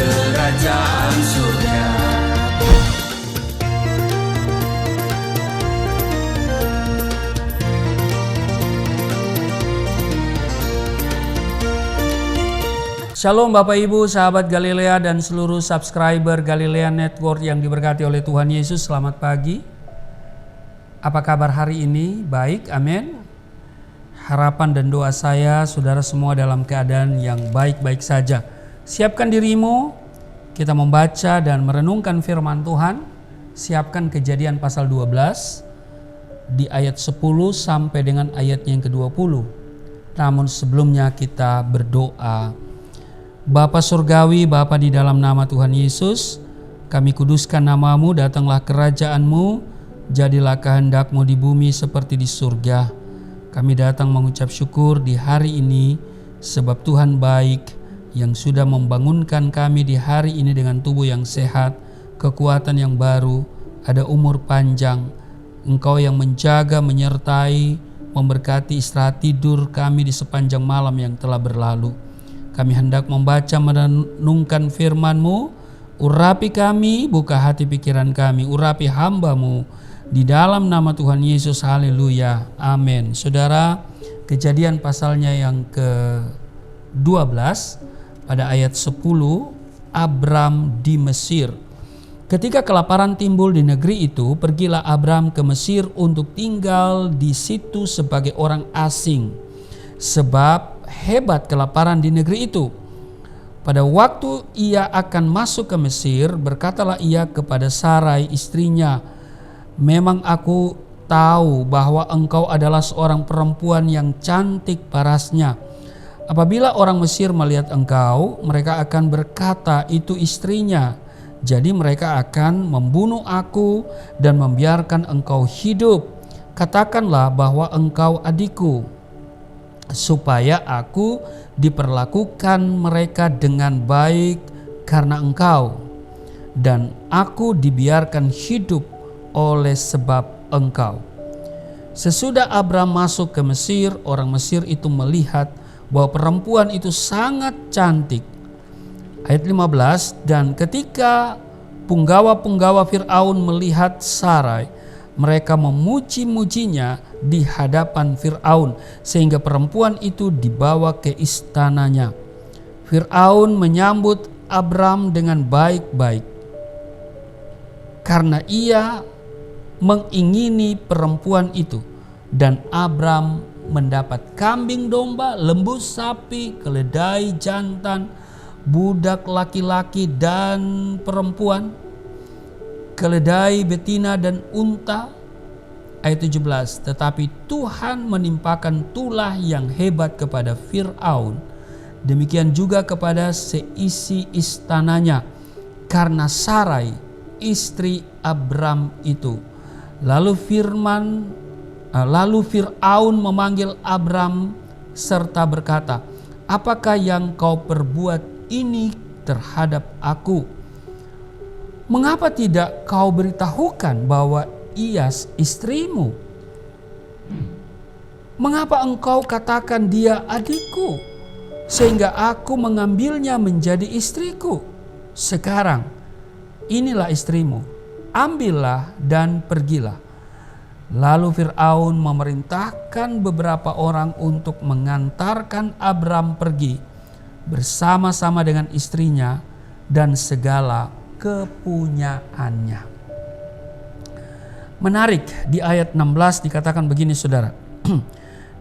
kerajaan surga. Shalom Bapak Ibu, sahabat Galilea dan seluruh subscriber Galilea Network yang diberkati oleh Tuhan Yesus. Selamat pagi. Apa kabar hari ini? Baik, amin. Harapan dan doa saya, saudara semua dalam keadaan yang baik-baik saja. Siapkan dirimu, kita membaca dan merenungkan firman Tuhan. Siapkan Kejadian pasal 12 di ayat 10 sampai dengan ayatnya yang ke-20. Namun sebelumnya kita berdoa. Bapa Surgawi, Bapa di dalam nama Tuhan Yesus, kami kuduskan namamu, datanglah kerajaan-Mu, jadilah kehendak-Mu di bumi seperti di surga. Kami datang mengucap syukur di hari ini, sebab Tuhan baik yang sudah membangunkan kami di hari ini dengan tubuh yang sehat, kekuatan yang baru, ada umur panjang. Engkau yang menjaga, menyertai, memberkati istirahat tidur kami di sepanjang malam yang telah berlalu. Kami hendak membaca merenungkan firman-Mu. Urapi kami, buka hati pikiran kami, urapi hamba-Mu. Di dalam nama Tuhan Yesus, haleluya, amin. Saudara, Kejadian pasalnya yang ke-12 pada ayat 10, Abram di Mesir. Ketika kelaparan timbul di negeri itu, pergilah Abram ke Mesir untuk tinggal di situ sebagai orang asing. Sebab hebat kelaparan di negeri itu. Pada waktu ia akan masuk ke Mesir, berkatalah ia kepada Sarai istrinya, "Memang aku tahu bahwa engkau adalah seorang perempuan yang cantik parasnya. Apabila orang Mesir melihat engkau, mereka akan berkata itu istrinya. Jadi mereka akan membunuh aku dan membiarkan engkau hidup. Katakanlah bahwa engkau adikku, supaya aku diperlakukan mereka dengan baik karena engkau, dan aku dibiarkan hidup oleh sebab engkau." Sesudah Abram masuk ke Mesir, orang Mesir itu melihat bahwa perempuan itu sangat cantik. Ayat 15, dan ketika punggawa-punggawa Fir'aun melihat Sarai, mereka memuji-mujinya di hadapan Fir'aun, sehingga perempuan itu dibawa ke istananya. Fir'aun menyambut Abram dengan baik-baik karena ia mengingini perempuan itu, dan Abram mendapat kambing domba, lembu sapi, keledai jantan, budak laki-laki dan perempuan, keledai betina dan unta. Ayat 17, tetapi Tuhan menimpakan tulah yang hebat kepada Fir'aun, demikian juga kepada seisi istananya, karena Sarai istri Abram itu. Lalu Fir'aun memanggil Abram serta berkata, "Apakah yang kau perbuat ini terhadap aku? Mengapa tidak kau beritahukan bahwa ia istrimu? Mengapa engkau katakan dia adikku, sehingga aku mengambilnya menjadi istriku? Sekarang inilah istrimu, ambillah dan pergilah." Lalu Fir'aun memerintahkan beberapa orang untuk mengantarkan Abram pergi bersama-sama dengan istrinya dan segala kepunyaannya. Menarik, di ayat 16 dikatakan begini, saudara.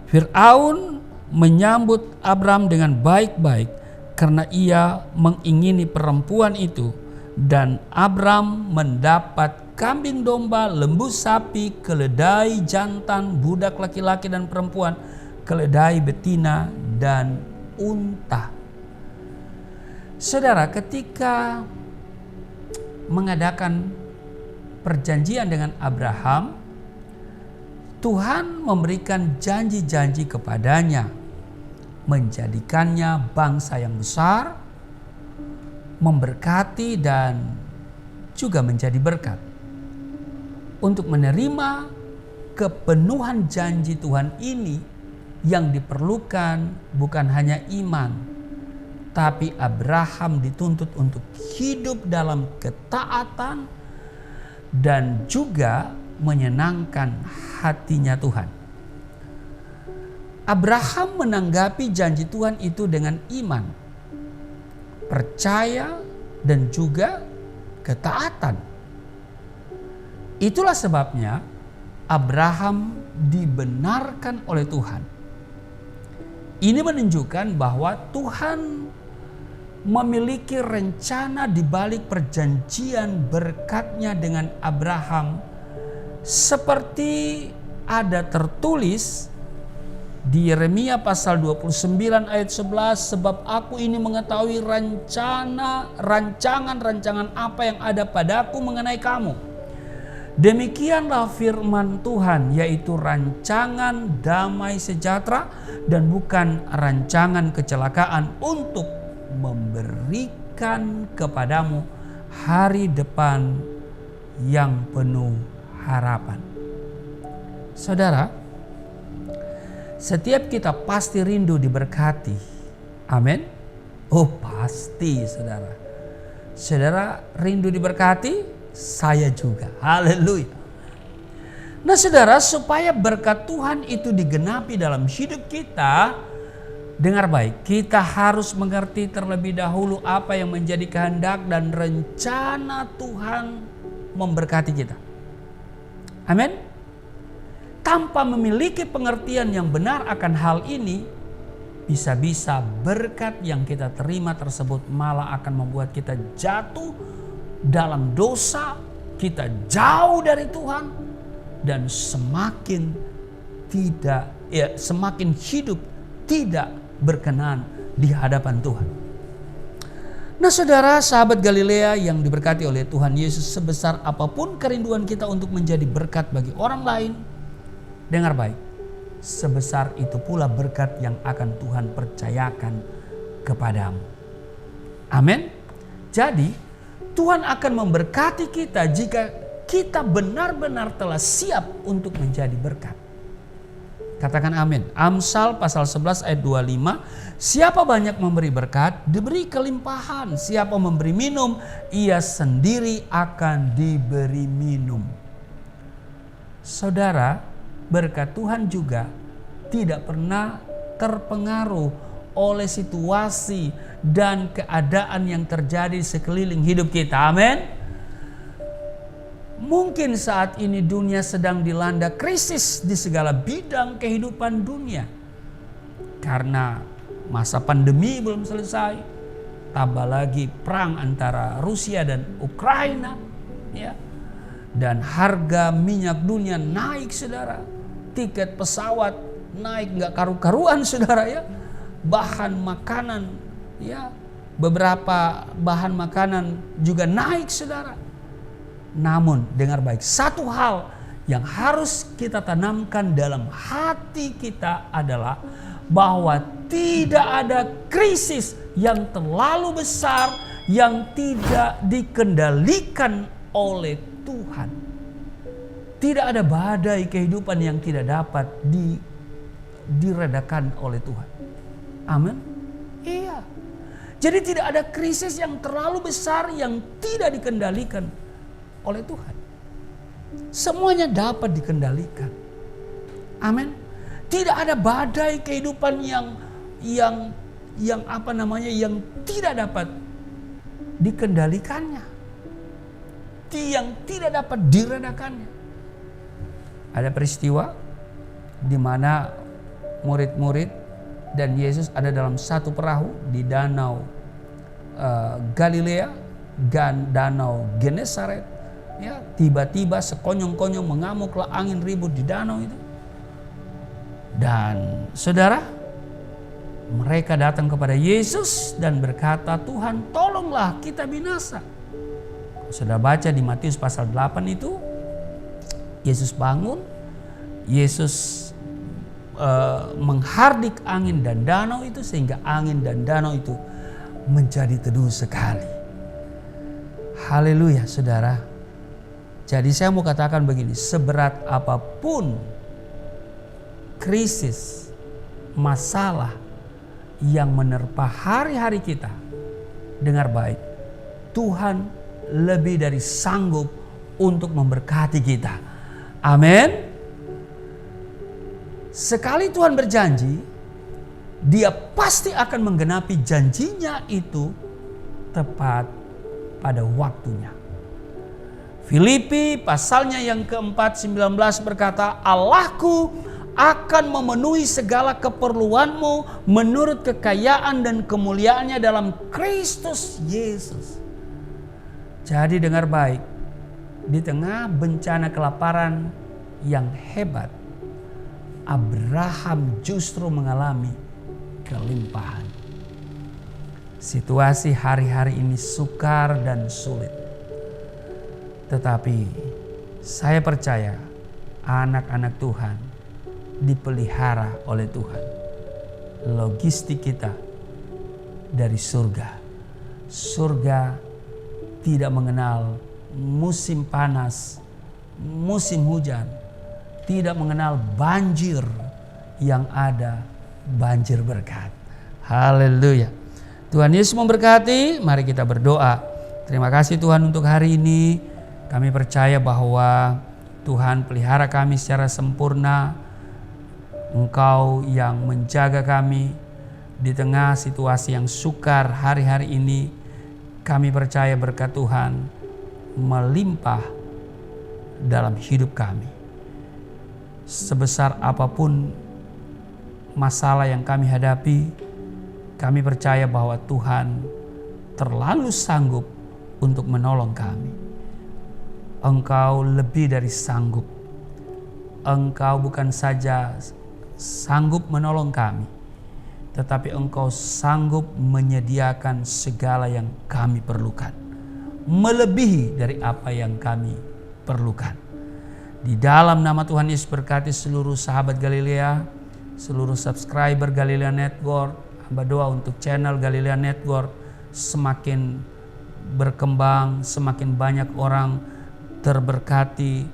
Fir'aun menyambut Abram dengan baik-baik karena ia mengingini perempuan itu, dan Abram mendapat kambing domba, lembu sapi, keledai jantan, budak laki-laki dan perempuan, keledai betina dan unta. Saudara, ketika mengadakan perjanjian dengan Abraham, Tuhan memberikan janji-janji kepadanya, menjadikannya bangsa yang besar, memberkati dan juga menjadi berkat. Untuk menerima kepenuhan janji Tuhan ini, yang diperlukan bukan hanya iman, tapi Abraham dituntut untuk hidup dalam ketaatan dan juga menyenangkan hatinya Tuhan. Abraham menanggapi janji Tuhan itu dengan iman, percaya, dan juga ketaatan. Itulah sebabnya Abraham dibenarkan oleh Tuhan. Ini menunjukkan bahwa Tuhan memiliki rencana di balik perjanjian berkat-Nya dengan Abraham, seperti ada tertulis di Yeremia pasal 29 ayat 11, sebab aku ini mengetahui rancangan apa yang ada padaku mengenai kamu. Demikianlah firman Tuhan, yaitu rancangan damai sejahtera dan bukan rancangan kecelakaan, untuk memberikan kepadamu hari depan yang penuh harapan. Saudara, setiap kita pasti rindu diberkati. Amin. Oh pasti saudara. Saudara rindu diberkati? Saya juga. Haleluya. Nah saudara, supaya berkat Tuhan itu digenapi dalam hidup kita, dengar baik, kita harus mengerti terlebih dahulu apa yang menjadi kehendak dan rencana Tuhan memberkati kita. Amin. Tanpa memiliki pengertian yang benar akan hal ini, bisa-bisa berkat yang kita terima tersebut malah akan membuat kita jatuh dalam dosa, kita jauh dari Tuhan, dan semakin hidup tidak berkenan di hadapan Tuhan. Nah saudara, sahabat Galilea yang diberkati oleh Tuhan Yesus, sebesar apapun kerinduan kita untuk menjadi berkat bagi orang lain, dengar baik, sebesar itu pula berkat yang akan Tuhan percayakan kepadamu. Amin. Jadi Tuhan akan memberkati kita jika kita benar-benar telah siap untuk menjadi berkat. Katakan amin. Amsal pasal 11 ayat 25. Siapa banyak memberi berkat, diberi kelimpahan. Siapa memberi minum, ia sendiri akan diberi minum. Saudara, berkat Tuhan juga tidak pernah terpengaruh oleh situasi dan keadaan yang terjadi di sekeliling hidup kita. Amin. Mungkin saat ini dunia sedang dilanda krisis di segala bidang kehidupan dunia. Karena masa pandemi belum selesai, tambah lagi perang antara Rusia dan Ukraina, ya. Dan harga minyak dunia naik saudara. Tiket pesawat naik gak karu-karuan saudara ya. Bahan makanan, ya, beberapa bahan makanan juga naik saudara. Namun dengar baik, satu hal yang harus kita tanamkan dalam hati kita adalah bahwa tidak ada krisis yang terlalu besar yang tidak dikendalikan oleh Tuhan. Tidak ada badai kehidupan yang tidak dapat diredakan oleh Tuhan. Amin. Iya. Jadi tidak ada krisis yang terlalu besar yang tidak dikendalikan oleh Tuhan. Semuanya dapat dikendalikan. Amin. Tidak ada badai kehidupan yang tidak dapat dikendalikannya. Yang tidak dapat diredakannya. Ada peristiwa di mana murid-murid dan Yesus ada dalam satu perahu di danau Galilea, danau Genesaret. Ya, tiba-tiba sekonyong-konyong mengamuklah angin ribut di danau itu. Dan saudara, mereka datang kepada Yesus dan berkata, "Tuhan, tolonglah kita binasa." Saudara baca di Matius pasal 8 itu, Yesus bangun, Yesus menghardik angin dan danau itu sehingga angin dan danau itu menjadi teduh sekali. Haleluya saudara. Jadi saya mau katakan begini, seberat apapun krisis, masalah yang menerpa hari-hari kita. Dengar baik, Tuhan lebih dari sanggup untuk memberkati kita. Amin. Sekali Tuhan berjanji, Dia pasti akan menggenapi janjinya itu tepat pada waktunya. Filipi pasalnya yang keempat 19 berkata, Allahku akan memenuhi segala keperluanmu menurut kekayaan dan kemuliaannya dalam Kristus Yesus. Jadi dengar baik, di tengah bencana kelaparan yang hebat, Abraham justru mengalami kelimpahan. Situasi hari-hari ini sukar dan sulit. Tetapi saya percaya anak-anak Tuhan dipelihara oleh Tuhan. Logistik kita dari surga. Surga tidak mengenal musim panas, musim hujan. Tidak mengenal banjir, yang ada banjir berkat. Haleluya. Tuhan Yesus memberkati. Mari kita berdoa. Terima kasih Tuhan untuk hari ini. Kami percaya bahwa Tuhan pelihara kami secara sempurna. Engkau yang menjaga kami di tengah situasi yang sukar hari-hari ini. Kami percaya berkat Tuhan melimpah dalam hidup kami. Sebesar apapun masalah yang kami hadapi, kami percaya bahwa Tuhan terlalu sanggup untuk menolong kami. Engkau lebih dari sanggup. Engkau bukan saja sanggup menolong kami, tetapi Engkau sanggup menyediakan segala yang kami perlukan, melebihi dari apa yang kami perlukan. Di dalam nama Tuhan Yesus berkati seluruh sahabat Galilea, seluruh subscriber Galilea Network. Hamba doa untuk channel Galilea Network semakin berkembang, semakin banyak orang terberkati,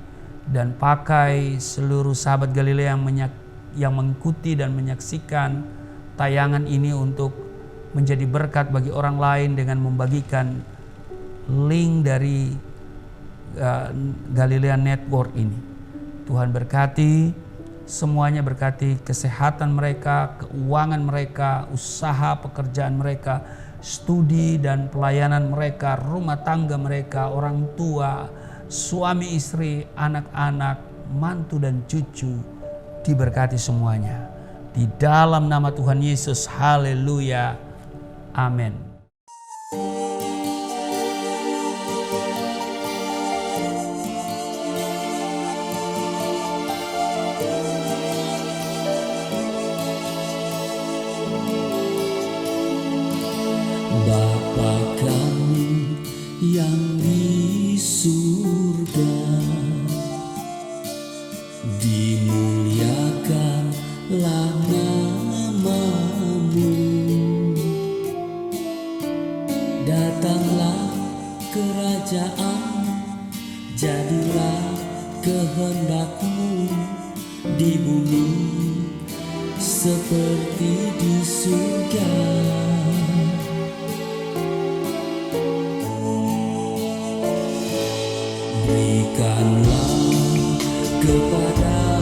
dan pakai seluruh sahabat Galilea yang mengikuti dan menyaksikan tayangan ini untuk menjadi berkat bagi orang lain dengan membagikan link dari Galilea Network ini. Tuhan berkati semuanya, berkati kesehatan mereka, keuangan mereka, usaha pekerjaan mereka, studi dan pelayanan mereka, rumah tangga mereka, orang tua, suami istri, anak-anak, mantu dan cucu, diberkati semuanya. Di dalam nama Tuhan Yesus, haleluya, amin. Bapa kami yang di surga, dimuliakanlah nama-Mu. Datanglah kerajaan, jadilah kehendak-Mu di bumi seperti di surga. Berikanlah kepada